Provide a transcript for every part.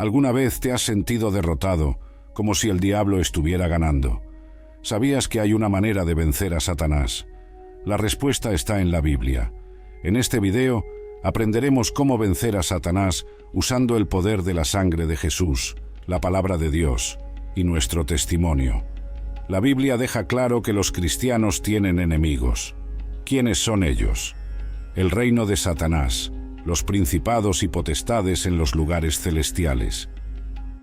¿Alguna vez te has sentido derrotado, como si el diablo estuviera ganando? ¿Sabías que hay una manera de vencer a Satanás? La respuesta está en la Biblia. En este video aprenderemos cómo vencer a Satanás usando el poder de la sangre de Jesús, la palabra de Dios y nuestro testimonio. La Biblia deja claro que los cristianos tienen enemigos. ¿Quiénes son ellos? El reino de Satanás, los principados y potestades en los lugares celestiales.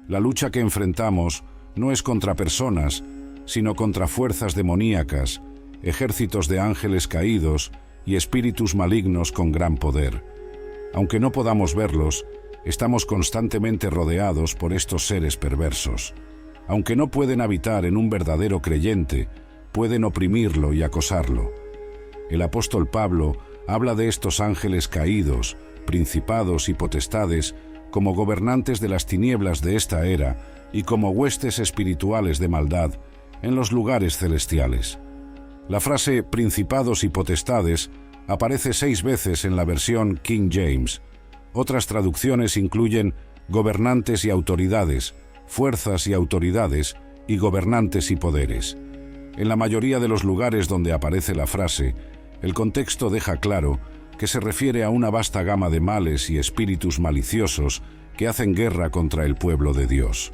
La lucha que enfrentamos no es contra personas, sino contra fuerzas demoníacas, ejércitos de ángeles caídos y espíritus malignos con gran poder. Aunque no podamos verlos, estamos constantemente rodeados por estos seres perversos. Aunque no pueden habitar en un verdadero creyente, pueden oprimirlo y acosarlo. El apóstol Pablo habla de estos ángeles caídos, principados y potestades como gobernantes de las tinieblas de esta era y como huestes espirituales de maldad en los lugares celestiales. La frase principados y potestades aparece 6 veces en la versión King James. Otras traducciones incluyen gobernantes y autoridades, fuerzas y autoridades, y gobernantes y poderes. En la mayoría de los lugares donde aparece la frase, el contexto deja claro que se refiere a una vasta gama de males y espíritus maliciosos que hacen guerra contra el pueblo de Dios.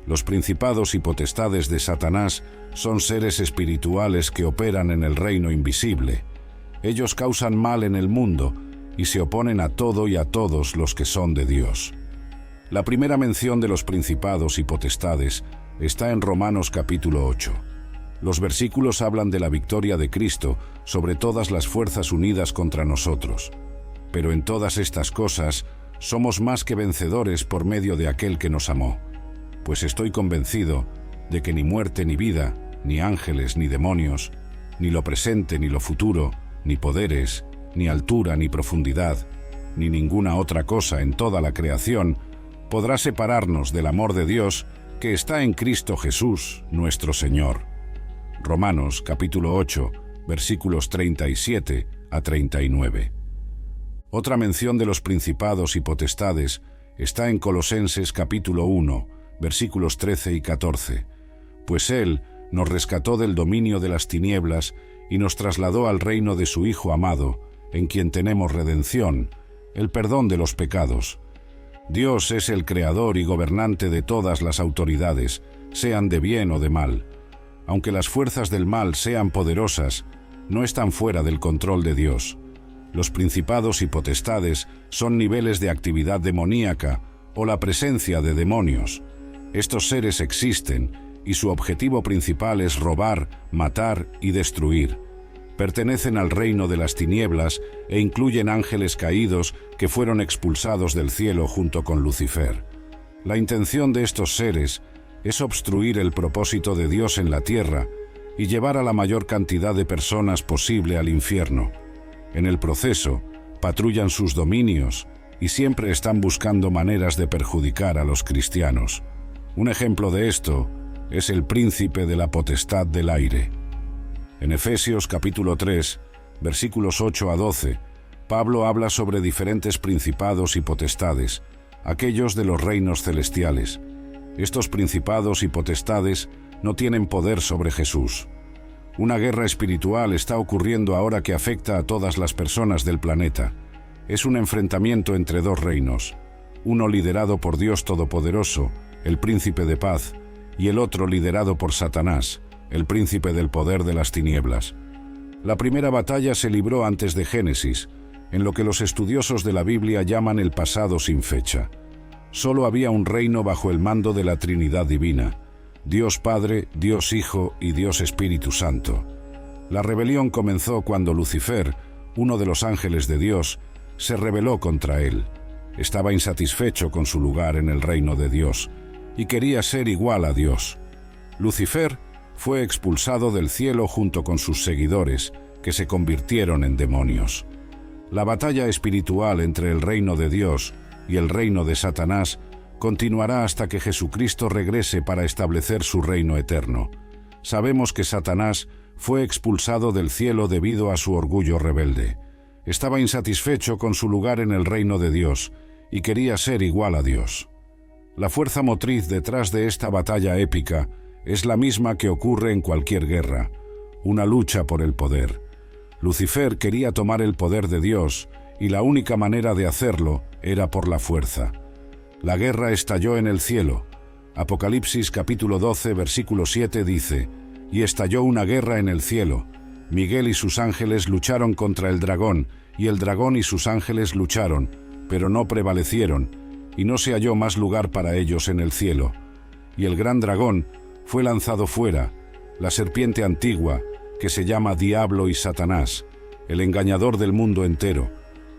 Los principados y potestades de Satanás son seres espirituales que operan en el reino invisible. Ellos causan mal en el mundo y se oponen a todo y a todos los que son de Dios. La primera mención de los principados y potestades está en Romanos capítulo 8. Los versículos hablan de la victoria de Cristo sobre todas las fuerzas unidas contra nosotros. Pero en todas estas cosas somos más que vencedores por medio de aquel que nos amó. Pues estoy convencido de que ni muerte ni vida, ni ángeles ni demonios, ni lo presente ni lo futuro, ni poderes, ni altura ni profundidad, ni ninguna otra cosa en toda la creación podrá separarnos del amor de Dios que está en Cristo Jesús, nuestro Señor. Romanos capítulo 8, versículos 37 a 39. Otra mención de los principados y potestades está en Colosenses capítulo 1, versículos 13 y 14. Pues Él nos rescató del dominio de las tinieblas y nos trasladó al reino de su Hijo amado, en quien tenemos redención, el perdón de los pecados. Dios es el creador y gobernante de todas las autoridades, sean de bien o de mal. Aunque las fuerzas del mal sean poderosas, no están fuera del control de Dios. Los principados y potestades son niveles de actividad demoníaca o la presencia de demonios. Estos seres existen y su objetivo principal es robar, matar y destruir. Pertenecen al reino de las tinieblas e incluyen ángeles caídos que fueron expulsados del cielo junto con Lucifer. La intención de estos seres es obstruir el propósito de Dios en la tierra y llevar a la mayor cantidad de personas posible al infierno. En el proceso, patrullan sus dominios y siempre están buscando maneras de perjudicar a los cristianos. Un ejemplo de esto es el príncipe de la potestad del aire. En Efesios capítulo 3, versículos 8 a 12, Pablo habla sobre diferentes principados y potestades, aquellos de los reinos celestiales. Estos principados y potestades no tienen poder sobre Jesús. Una guerra espiritual está ocurriendo ahora que afecta a todas las personas del planeta. Es un enfrentamiento entre 2 reinos, uno liderado por Dios Todopoderoso, el príncipe de paz, y el otro liderado por Satanás, el príncipe del poder de las tinieblas. La primera batalla se libró antes de Génesis, en lo que los estudiosos de la Biblia llaman el pasado sin fecha. Solo había un reino bajo el mando de la Trinidad Divina, Dios Padre, Dios Hijo y Dios Espíritu Santo. La rebelión comenzó cuando Lucifer, uno de los ángeles de Dios, se rebeló contra él. Estaba insatisfecho con su lugar en el reino de Dios y quería ser igual a Dios. Lucifer fue expulsado del cielo junto con sus seguidores, que se convirtieron en demonios. La batalla espiritual entre el reino de Dios y el reino de Satanás continuará hasta que Jesucristo regrese para establecer su reino eterno. Sabemos que Satanás fue expulsado del cielo debido a su orgullo rebelde. Estaba insatisfecho con su lugar en el reino de Dios y quería ser igual a Dios. La fuerza motriz detrás de esta batalla épica es la misma que ocurre en cualquier guerra, una lucha por el poder. Lucifer quería tomar el poder de Dios, y la única manera de hacerlo era por la fuerza. La guerra estalló en el cielo. Apocalipsis capítulo 12, versículo 7 dice: «Y estalló una guerra en el cielo. Miguel y sus ángeles lucharon contra el dragón, y el dragón y sus ángeles lucharon, pero no prevalecieron, y no se halló más lugar para ellos en el cielo. Y el gran dragón fue lanzado fuera, la serpiente antigua, que se llama Diablo y Satanás, el engañador del mundo entero,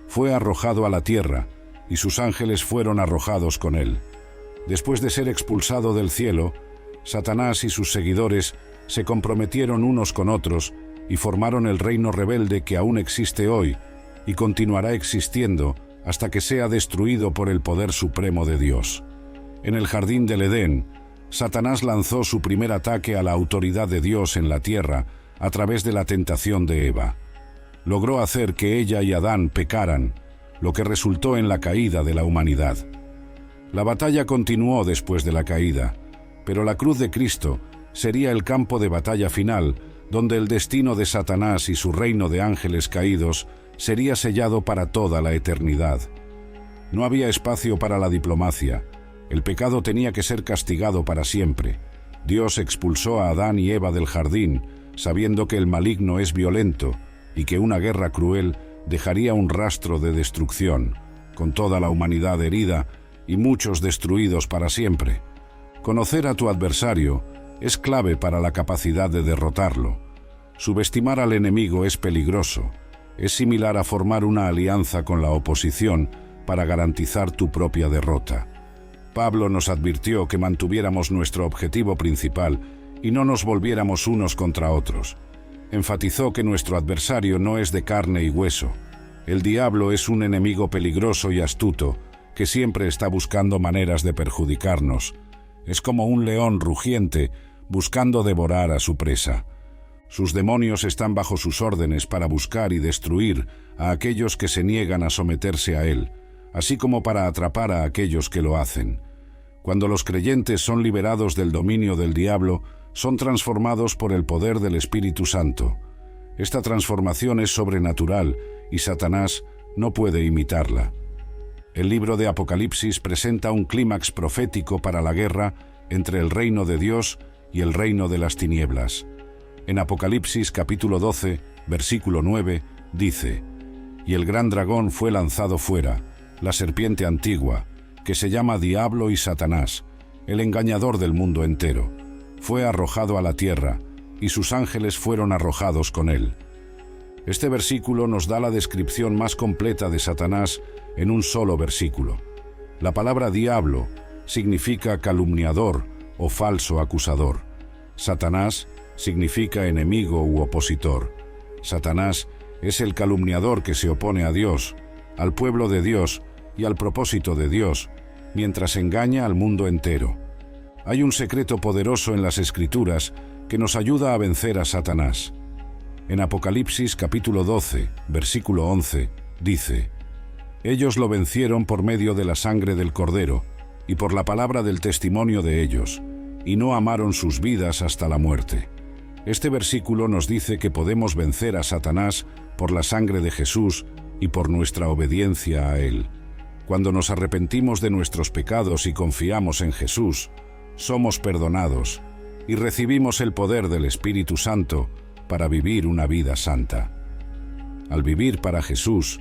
fue arrojado a la tierra, y sus ángeles fueron arrojados con él». Después de ser expulsado del cielo, Satanás y sus seguidores se comprometieron unos con otros y formaron el reino rebelde que aún existe hoy y continuará existiendo hasta que sea destruido por el poder supremo de Dios. En el jardín del Edén, Satanás lanzó su primer ataque a la autoridad de Dios en la tierra a través de la tentación de Eva. Logró hacer que ella y Adán pecaran, lo que resultó en la caída de la humanidad. La batalla continuó después de la caída, pero la cruz de Cristo sería el campo de batalla final, donde el destino de Satanás y su reino de ángeles caídos sería sellado para toda la eternidad. No había espacio para la diplomacia. El pecado tenía que ser castigado para siempre. Dios expulsó a Adán y Eva del jardín, sabiendo que el maligno es violento y que una guerra cruel dejaría un rastro de destrucción, con toda la humanidad herida y muchos destruidos para siempre. Conocer a tu adversario es clave para la capacidad de derrotarlo. Subestimar al enemigo es peligroso. Es similar a formar una alianza con la oposición para garantizar tu propia derrota. Pablo nos advirtió que mantuviéramos nuestro objetivo principal y no nos volviéramos unos contra otros. Enfatizó que nuestro adversario no es de carne y hueso. El diablo es un enemigo peligroso y astuto que siempre está buscando maneras de perjudicarnos. Es como un león rugiente buscando devorar a su presa. Sus demonios están bajo sus órdenes para buscar y destruir a aquellos que se niegan a someterse a él, así como para atrapar a aquellos que lo hacen. Cuando los creyentes son liberados del dominio del diablo, son transformados por el poder del Espíritu Santo. Esta transformación es sobrenatural y Satanás no puede imitarla. El libro de Apocalipsis presenta un clímax profético para la guerra entre el reino de Dios y el reino de las tinieblas. En Apocalipsis capítulo 12, versículo 9, dice: «Y el gran dragón fue lanzado fuera, la serpiente antigua, que se llama Diablo y Satanás, el engañador del mundo entero. Fue arrojado a la tierra, y sus ángeles fueron arrojados con él». Este versículo nos da la descripción más completa de Satanás en un solo versículo. La palabra diablo significa calumniador o falso acusador. Satanás significa enemigo u opositor. Satanás es el calumniador que se opone a Dios, al pueblo de Dios y al propósito de Dios, mientras engaña al mundo entero. Hay un secreto poderoso en las Escrituras que nos ayuda a vencer a Satanás. En Apocalipsis capítulo 12, versículo 11, dice: «Ellos lo vencieron por medio de la sangre del Cordero y por la palabra del testimonio de ellos, y no amaron sus vidas hasta la muerte». Este versículo nos dice que podemos vencer a Satanás por la sangre de Jesús y por nuestra obediencia a él. Cuando nos arrepentimos de nuestros pecados y confiamos en Jesús, somos perdonados y recibimos el poder del Espíritu Santo para vivir una vida santa. Al vivir para Jesús,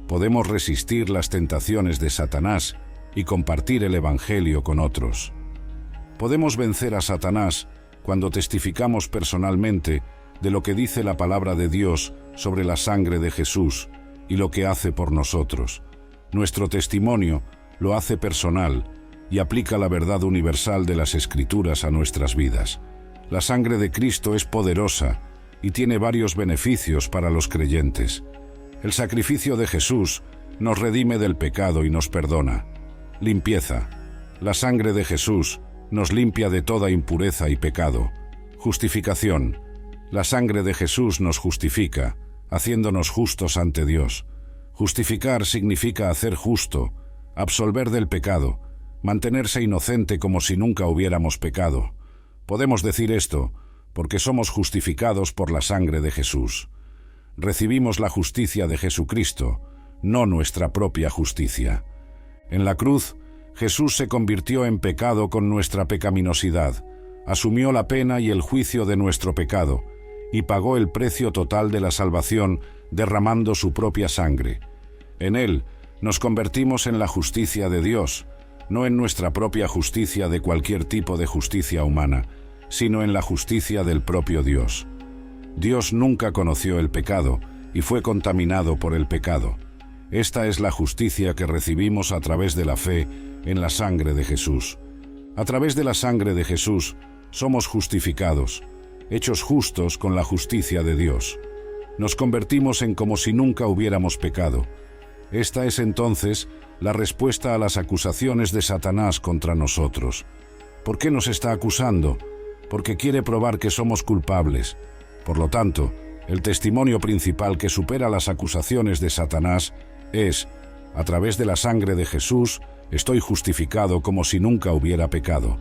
podemos resistir las tentaciones de Satanás y compartir el Evangelio con otros. Podemos vencer a Satanás cuando testificamos personalmente de lo que dice la palabra de Dios sobre la sangre de Jesús y lo que hace por nosotros. Nuestro testimonio lo hace personal y aplica la verdad universal de las Escrituras a nuestras vidas. La sangre de Cristo es poderosa y tiene varios beneficios para los creyentes. El sacrificio de Jesús nos redime del pecado y nos perdona. Limpieza. La sangre de Jesús nos limpia de toda impureza y pecado. Justificación. La sangre de Jesús nos justifica, haciéndonos justos ante Dios. Justificar significa hacer justo, absolver del pecado, mantenerse inocente como si nunca hubiéramos pecado. Podemos decir esto porque somos justificados por la sangre de Jesús. Recibimos la justicia de Jesucristo, no nuestra propia justicia. En la cruz, Jesús se convirtió en pecado con nuestra pecaminosidad, asumió la pena y el juicio de nuestro pecado, y pagó el precio total de la salvación derramando su propia sangre. En Él nos convertimos en la justicia de Dios, no en nuestra propia justicia de cualquier tipo de justicia humana, sino en la justicia del propio Dios. Dios nunca conoció el pecado y fue contaminado por el pecado. Esta es la justicia que recibimos a través de la fe en la sangre de Jesús. A través de la sangre de Jesús somos justificados, hechos justos con la justicia de Dios. Nos convertimos en como si nunca hubiéramos pecado. Esta es entonces la respuesta a las acusaciones de Satanás contra nosotros. ¿Por qué nos está acusando? Porque quiere probar que somos culpables. Por lo tanto, el testimonio principal que supera las acusaciones de Satanás es: a través de la sangre de Jesús, estoy justificado como si nunca hubiera pecado.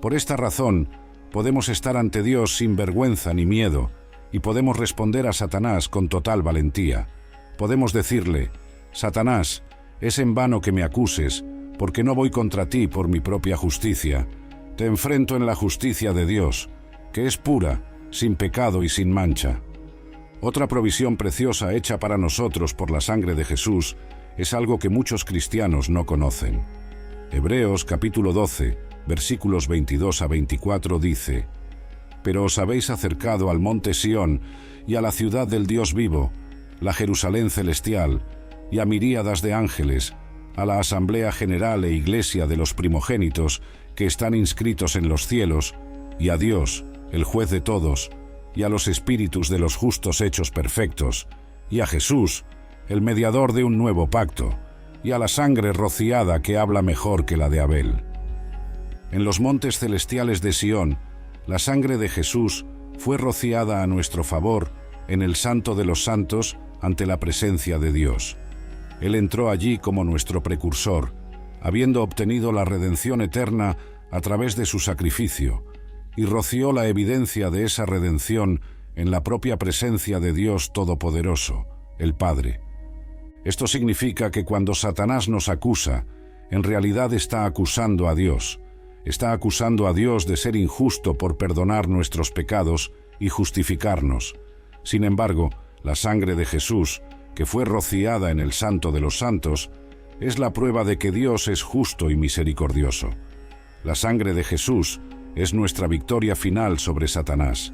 Por esta razón, podemos estar ante Dios sin vergüenza ni miedo, y podemos responder a Satanás con total valentía. Podemos decirle: Satanás, es en vano que me acuses, porque no voy contra ti por mi propia justicia. Te enfrento en la justicia de Dios, que es pura, sin pecado y sin mancha. Otra provisión preciosa hecha para nosotros por la sangre de Jesús es algo que muchos cristianos no conocen. Hebreos capítulo 12, versículos 22 a 24 dice: Pero os habéis acercado al monte Sión y a la ciudad del Dios vivo, la Jerusalén celestial, y a miríadas de ángeles, a la asamblea general e iglesia de los primogénitos que están inscritos en los cielos, y a Dios, el juez de todos, y a los espíritus de los justos hechos perfectos, y a Jesús, el mediador de un nuevo pacto, y a la sangre rociada que habla mejor que la de Abel. En los montes celestiales de Sión, la sangre de Jesús fue rociada a nuestro favor en el Santo de los Santos ante la presencia de Dios. Él entró allí como nuestro precursor, habiendo obtenido la redención eterna a través de su sacrificio, y roció la evidencia de esa redención en la propia presencia de Dios Todopoderoso, el Padre. Esto significa que cuando Satanás nos acusa, en realidad está acusando a Dios. Está acusando a Dios de ser injusto por perdonar nuestros pecados y justificarnos. Sin embargo, la sangre de Jesús, que fue rociada en el Santo de los Santos, es la prueba de que Dios es justo y misericordioso. La sangre de Jesús es nuestra victoria final sobre Satanás.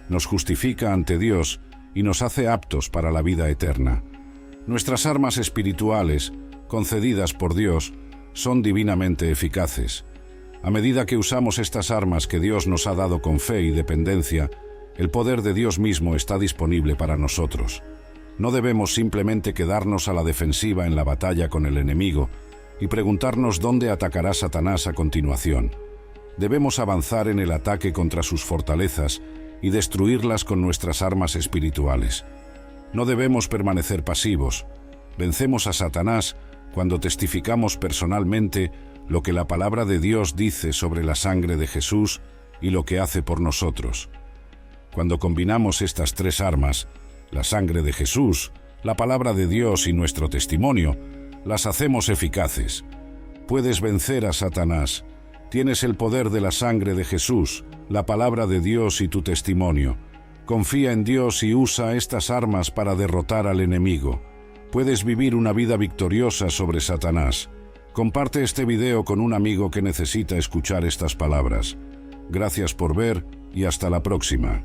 Nos justifica ante Dios y nos hace aptos para la vida eterna. Nuestras armas espirituales, concedidas por Dios, son divinamente eficaces. A medida que usamos estas armas que Dios nos ha dado con fe y dependencia, el poder de Dios mismo está disponible para nosotros. No debemos simplemente quedarnos a la defensiva en la batalla con el enemigo y preguntarnos dónde atacará Satanás a continuación. Debemos avanzar en el ataque contra sus fortalezas y destruirlas con nuestras armas espirituales. No debemos permanecer pasivos. Vencemos a Satanás cuando testificamos personalmente lo que la palabra de Dios dice sobre la sangre de Jesús y lo que hace por nosotros. Cuando combinamos estas tres armas, la sangre de Jesús, la palabra de Dios y nuestro testimonio, las hacemos eficaces. Puedes vencer a Satanás. Tienes el poder de la sangre de Jesús, la palabra de Dios y tu testimonio. Confía en Dios y usa estas armas para derrotar al enemigo. Puedes vivir una vida victoriosa sobre Satanás. Comparte este video con un amigo que necesita escuchar estas palabras. Gracias por ver y hasta la próxima.